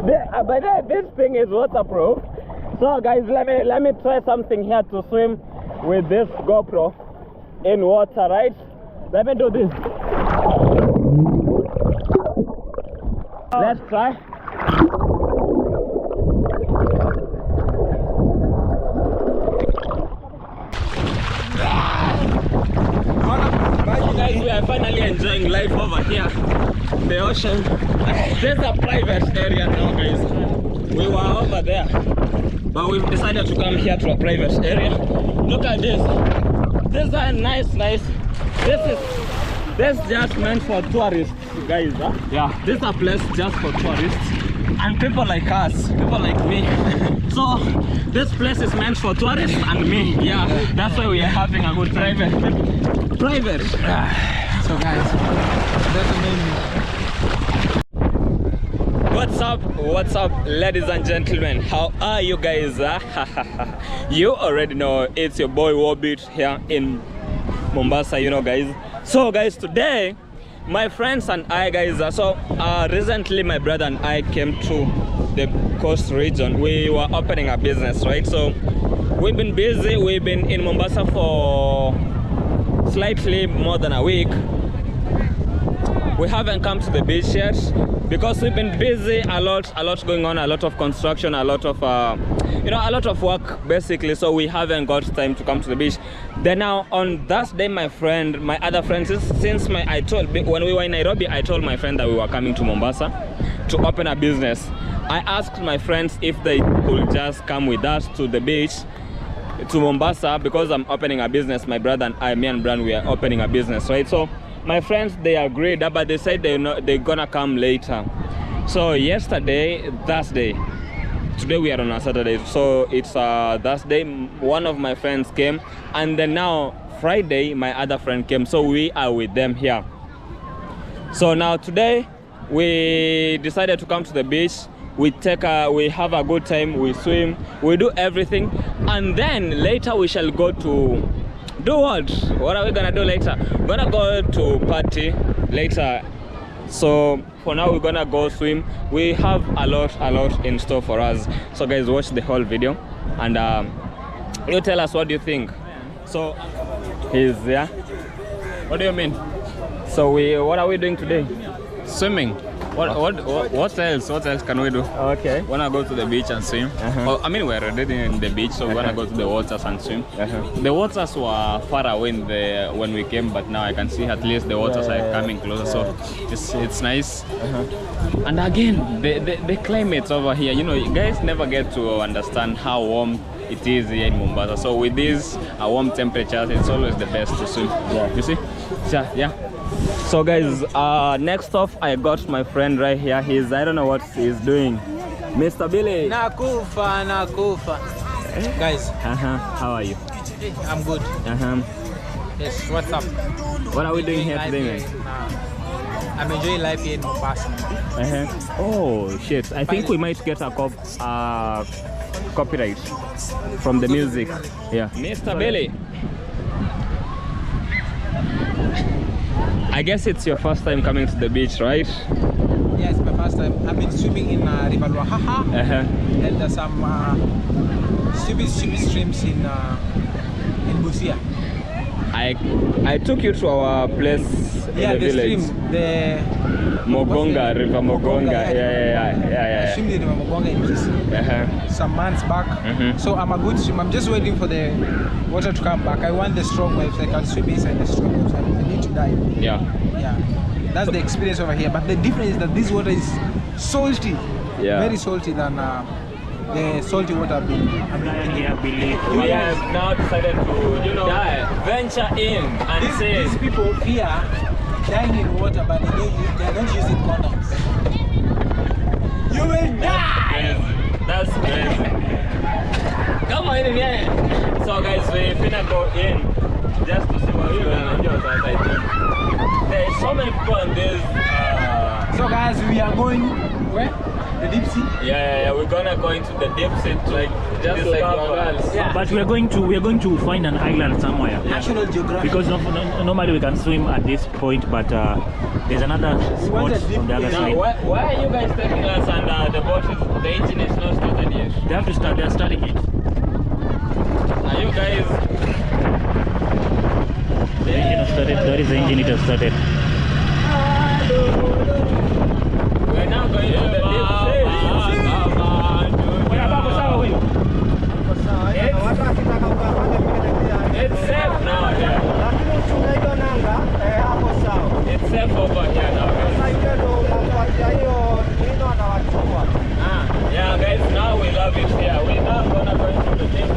But this thing is waterproof. So guys, let me try something here to swim with this GoPro in water, right? Let me do this. Let's try. Guys, we are finally enjoying life over here. The ocean. There's a private area now, guys. We were over there, but we've decided to come here to a private area. Look at this. This is nice. This is just meant for tourists, guys. Huh? Yeah, this is a place just for tourists and people like us, people like me. So this place is meant for tourists and me. Yeah, that's why we are having a good private. So guys, that's amazing. What's up, ladies and gentlemen? How are you guys? You already know it's your boy Warbit here in Mombasa, you know, guys. So guys, today my friends and I, guys, recently my brother and I came to the coast region. We were opening a business, right? So we've been busy. We've been in Mombasa for slightly more than a week. We haven't come to the beach yet because we've been busy, a lot going on, a lot of construction, a lot of a lot of work basically, so we haven't got time to come to the beach. Then now on that day, my other friend, when we were in Nairobi, I told my friend that we were coming to Mombasa to open a business. I asked my friends if they could just come with us to the beach to Mombasa because I'm opening a business. My brother and me and Bran, we are opening a business, right? So my friends, they agreed, but they said they're gonna come later. So yesterday, Thursday, today we are on a Saturday, so it's Thursday, one of my friends came, and then now Friday my other friend came, so we are with them here. So now today we decided to come to the beach. We have a good time, we swim, we do everything, and then later we shall go to do what? What are we gonna do later? We're gonna go to party later. So for now we're gonna go swim. We have a lot in store for us. So guys, watch the whole video and you tell us what do you think. So he's there. What do you mean? So what are we doing today? Swimming. What else? What else can we do? Okay. Wanna go to the beach and swim? Well, I mean, we're already in the beach, so we wanna go to the waters and swim. The waters were far away when we came, but now I can see at least the waters are coming closer, so it's nice. And again, the climate over here, you know, you guys never get to understand how warm it is here in Mombasa. So with these warm temperatures, it's always the best to swim. Yeah. You see? Yeah. So guys, next off I got my friend right here. I don't know what he's doing. Mr. Billy. Nakufa. Guys. How are you? I'm good. Yes, what's up? What are we doing here today, man? I'm enjoying life here in Mombasa. Oh shit, I think we might get a copyright from the music. Yeah. Mr. Billy. I guess it's your first time coming to the beach, right? Yeah, it's my first time. I've been swimming in River Wahaha, and there's some stupid streams in Busia. I took you to our place in the village. Stream, the Mogonga, River Mogonga. Yeah. I swim the River Mogonga in Kisi some months back. So I'm a good swimmer. I'm just waiting for the water to come back. I want the strong waves. I can swim inside the strong waves. I need to dive. Yeah. That's the experience over here. But the difference is that this water is salty. Yeah. Very salty than the salty water I've been thinking. We have now decided to, venture in and say these people here dying in water, but they're not using condoms. You will die! That's crazy. Come on in here. So guys, we finna go in just to see what's going on. There's so many people on this. So guys, guys, we are going where? The deep sea. Yeah, we're gonna go into the deep sea to just like girls. Yeah. But we are going to find an island somewhere. National Geographic. Because normally we can swim at this point, but there's another spot on the other Now, side. why are you guys taking us and the boat is, the engine is not started yet? They have to start. They're starting it. Are you guys? The engine has started. That is the engine. It has started. We're now going to the deep sea. It's safe now. Yeah. It's safe over here now. Yeah, guys. Now we love it here. We're now gonna go into the deep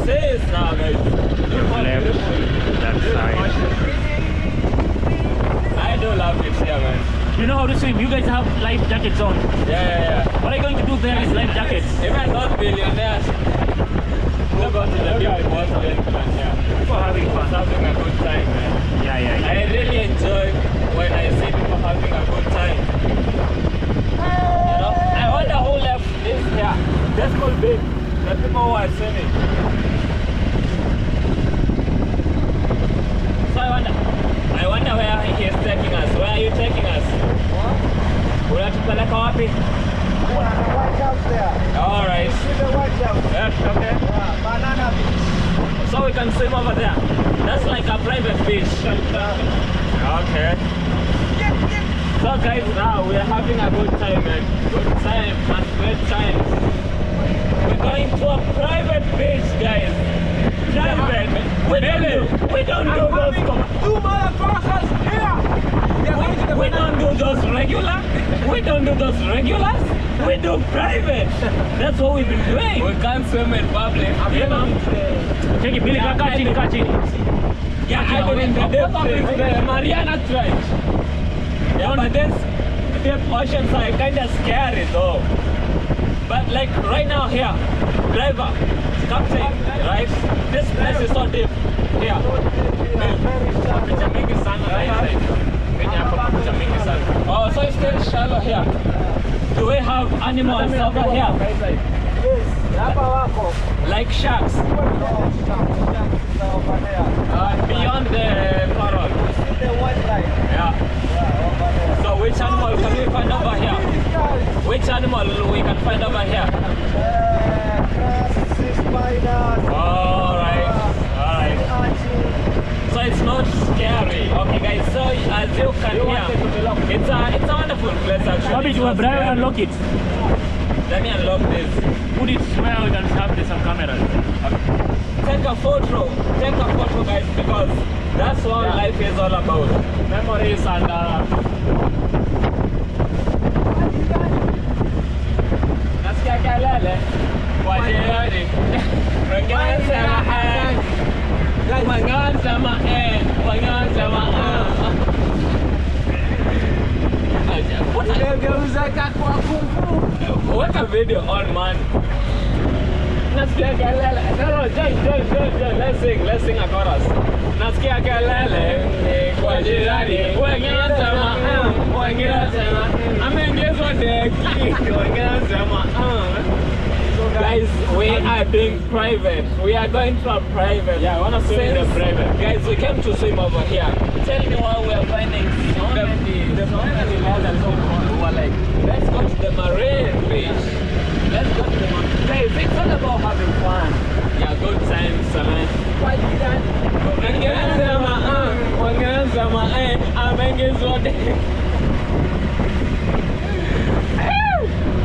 sea now, guys. Left that side. I do love it here, man. You know how to swim? You guys have life jackets on. Yeah. What are you going to do there is life jackets. Even not billionaires. We'll go to the deep water and yeah. For having fun. Having a good time, man. Yeah. I really enjoy when I see people having a good time. You know, I wonder who left this here. This could be the people who are swimming. So I wonder where he is taking us. Where are you taking us? What? Unatupeleka wapi? All right. Yes, okay. Banana beach. So we can swim over there. That's like a private beach. Okay. So guys, now we are having a good time, man. Good time and great times. We're going to a private beach, guys. Private. We don't do those. Two motherfuckers here. We don't do those regular. We don't do those regulars. We do private. That's what we've been doing. We can't swim in public. You know? Take it, Billy. Catch it. Yeah, I did in the deep sea, the Mariana Trench. Yeah, but this deep oceans are kind of scary though. But like right now here, driver, captain, right? This place is so deep. Here. Oh, so it's still shallow here. Do we have animals over here? Like sharks? Beyond the coral? Yeah. So which animal can we find over here? Which animal we can find over here? Alright. So it's not scary. Okay guys, so as you can hear, it's a wonderful place actually. Bobby, do a Brian unlock it? Let me unlock this. Put it where we can have some cameras. Take a photo guys, because that's what life is all about. Memories and nasikia kelele kwa jirani. What a video on, man. Nasikia kelele. No, join. Let's sing a chorus. Nasikia kelele kwa jirani. Wengine wanasema ameongezwa deki. Wengine wanasema guys, we are doing private. We are going to a private. Yeah, I want to swim in the private. Guys, we came to swim over here. Tell me why we are finding so many lads who are like, let's go to the marine beach. Let's go to the marine. Guys, it's all about having fun. Yeah, good times, man.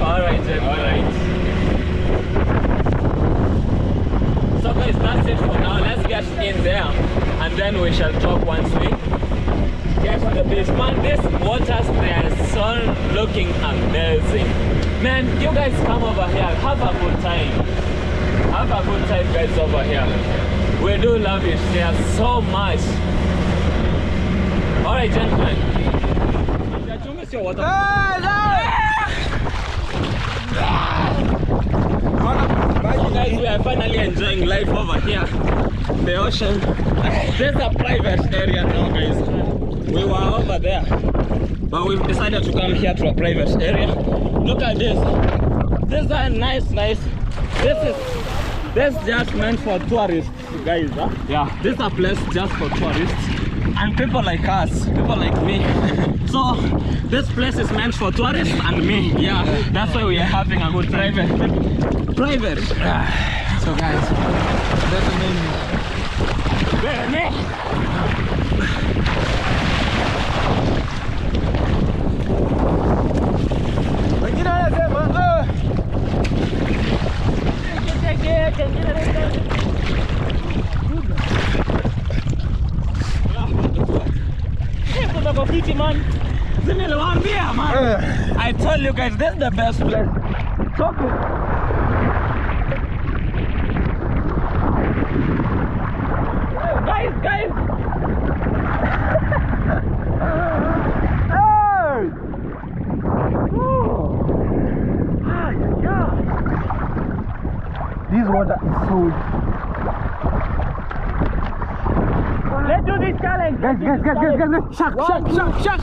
Alright. So guys, that's it for now. Let's get in there and then we shall talk once we get to the beach. Man, these waters, they are so looking amazing. Man, you guys come over here, have a good time. Have a good time guys over here. We do love it here so much. Alright gentlemen. So guys, we are finally enjoying life over here. The ocean. There's a private area now guys. We were over there, but we've decided to come here to a private area. Look at this. This is nice. This is just meant for tourists, guys. Huh? Yeah, this is a place just for tourists and people like us, people like me. So this place is meant for tourists and me. Yeah, that's why we are having a good private. So guys, that's amazing. I tell you guys, this is the best place. Talk to guys. Hey! This water is so. Let's do this challenge. Guys. Shark. Where's the shark? Shark.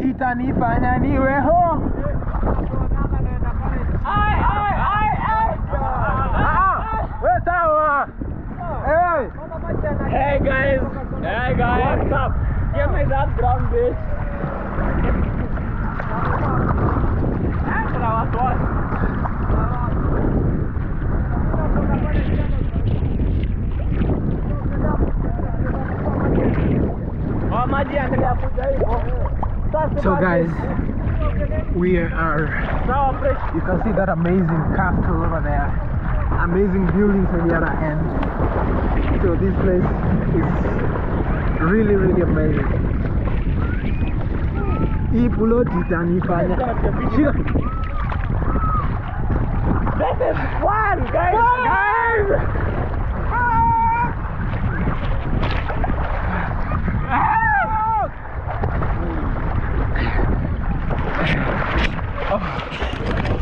Itanifanya niwe ho. Hey guys, what's up? Give me that drum, bitch. So guys, we are, you can see that amazing castle over there, amazing buildings on the other end. So this place is really amazing. This is fun, guys!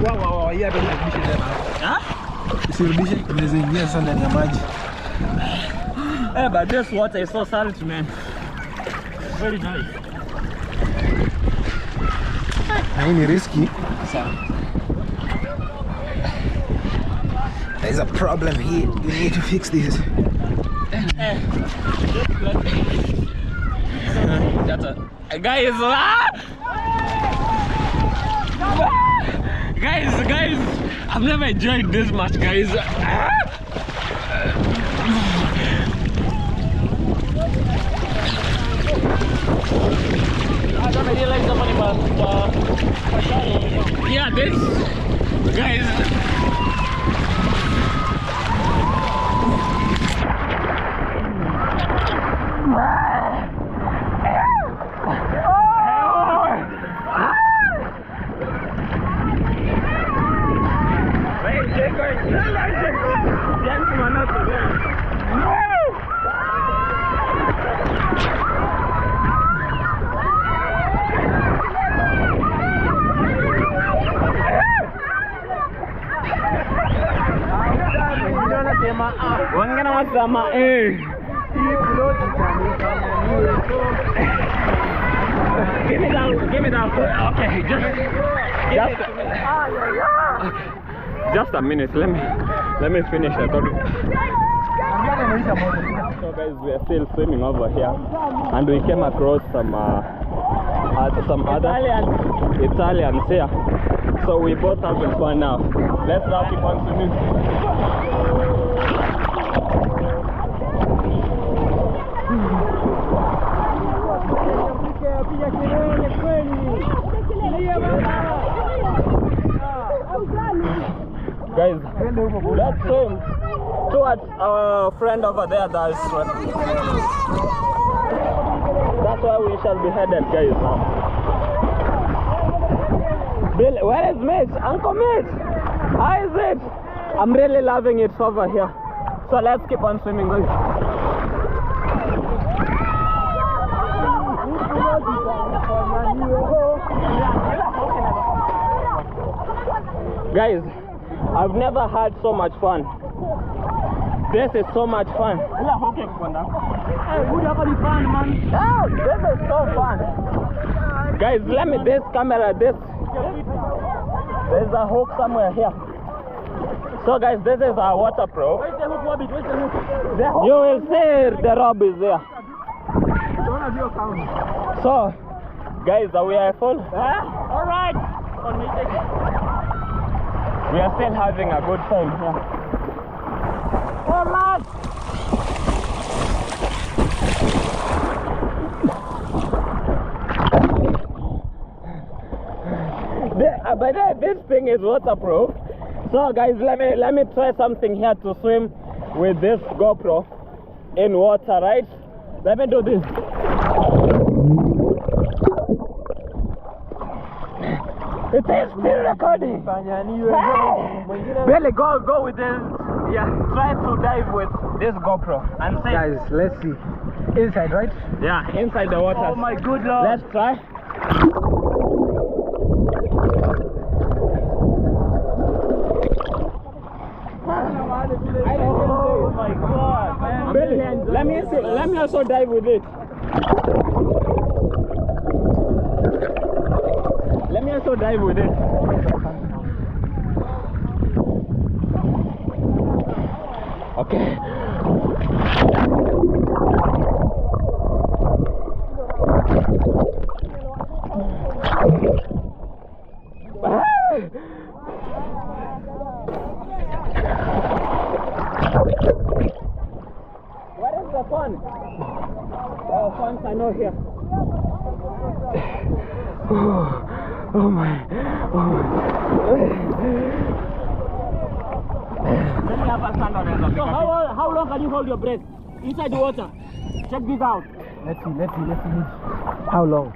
Wow, hii hata inarudisha tena. Usirudishe, inaweza ingia sana ndani ya maji. But this water is so salty, man. Very nice. Hii ni risky. There's a problem here. We need to fix this. Guys, I've never enjoyed this much, guys. I don't realize the money, but yeah, this, guys. Give me that. Okay, just a minute. Let me finish the story. So guys, we are still swimming over here, and we came across some other Italians here. So we both having fun now. Let's now keep on swimming. Guys, let's swim towards our friend over there. That's where we shall be headed, guys. Now, Bill, where is Mitch? Uncle Mitch, how is it? I'm really loving it over here. So let's keep on swimming, guys. Guys, I've never had so much fun. This is so much fun. Oh, this is so fun. Guys, let me this camera, this. There's a hook somewhere here. So guys, this is our waterproof. Where's the hook, Wabbit? Where's the hook? You will see the rope is there. So, guys, are we full? All right. We are still having a good time here. Oh man! But this thing is waterproof. So guys, let me try something here to swim with this GoPro in water, right? Let me do this. It is still recording. Hey! Billy, go with this. Yeah, try to dive with this GoPro and say. Guys, let's see. Inside, right? Yeah, inside the water. Oh my good lord. Let's try. Oh my god, man. Billy, let me also dive with it. Let me also dive with it. Okay. What is the fun? Oh, fun's are not here. Oh my. Let me have a stand on it. So how long can you hold your breath inside the water? Check this out. Let's see. How long?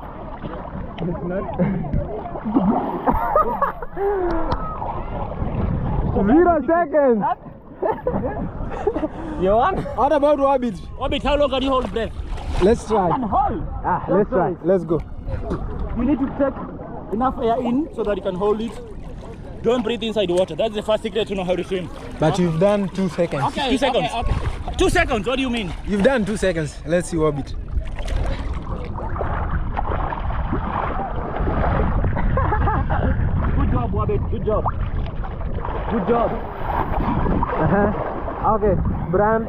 0 seconds. You want? What about Wabbit? Wabbit, how long can you hold breath? Let's try. Hold. Let's try. Let's go. You need to take enough air in so that you can hold it. Don't breathe inside the water. That's the first secret to know how to swim. But you've done 2 seconds. Okay, 2 seconds. Okay. 2 seconds, what do you mean? You've done 2 seconds. Let's see Wabbit. Good job, Wabbit. Good job. Good job. Okay, Bran.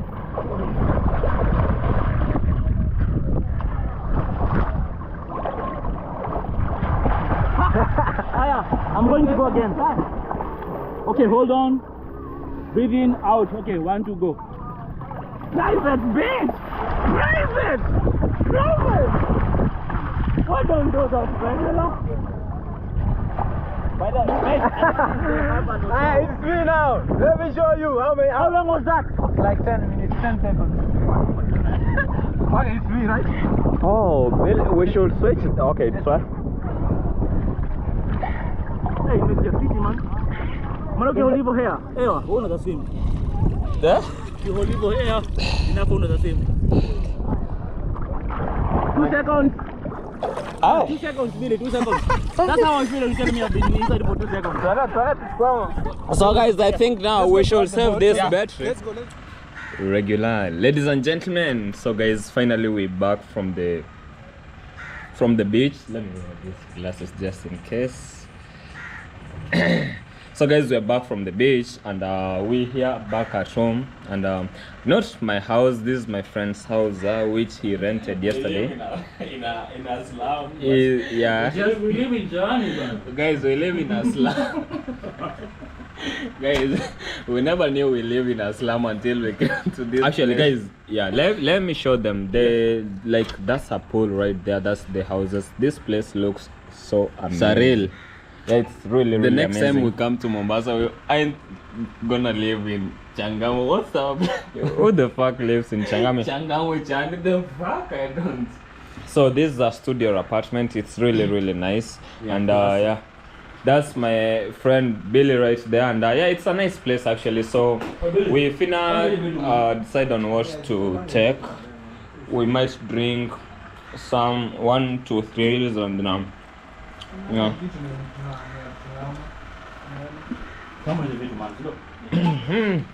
Aya, I'm going to go again. Okay, hold on. Breathe in, out. Okay, 1, 2, go. Private bitch! Private! Why don't do that, man? By the way, It's me now. Let me show you how many. How long was that? Like 10 minutes, 10 seconds. Okay, it's me, right? oh, Bill, we should switch it. Okay, try. Hey, Mr. Pity, man. Man, okay, hold your hair. Hey, hold on the swim. Yeah? You hold your hair. Enough hold on the swim. 2 seconds. 2 seconds, Billy, 2 seconds. That's how I feel when you tell me I've been inside for 2 seconds. So guys, I think now we should save this battery. Let's go. Regular, ladies and gentlemen. So guys, finally we're back from the beach. Let me wear these glasses just in case. So guys, we're back from the beach and we're here back at home, and not my house, this is my friend's house, which he rented yesterday. In a slum. Yeah, We live in Johannesburg. guys, we live in a slum. Guys, we never knew we live in a slum until we came to this. Actually, guys, yeah, let me show them. That's a pool right there. That's the houses. This place looks so amazing. Surreal. Yeah, it's really The next amazing. time we come to Mombasa, I ain't gonna live in Changamwe. What's up? Who the fuck lives in Changamwe? Changamwe, Chandi, the fuck? I don't. So this is a studio apartment. It's really nice, and yeah, that's my friend Billy right there, and yeah, it's a nice place actually. So we finna decide on what to take. We might drink some 1 to 3 and yeah. How much is it, man? Look.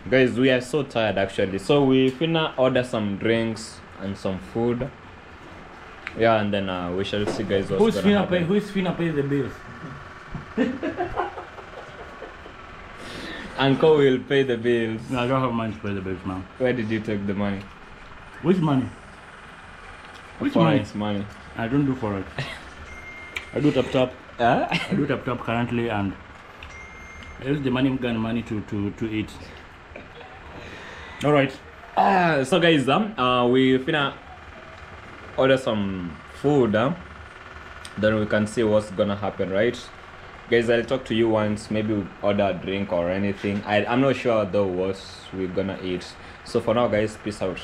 Guys, we are so tired actually. So we finna order some drinks and some food. Yeah, and then we shall see, guys. Who's finna pay the bills? Uncle will pay the bills. No, I don't have money to pay the bills, man. Where did you take the money? Which money? Which Forex money? I don't do forex. I do tap. Huh? I do tap currently, and I use the money to eat. All right. So guys, we finna order some food. Then we can see what's gonna happen, right? Guys, I'll talk to you once. Maybe we'll order a drink or anything. I'm not sure though what we're gonna eat. So for now, guys, peace out.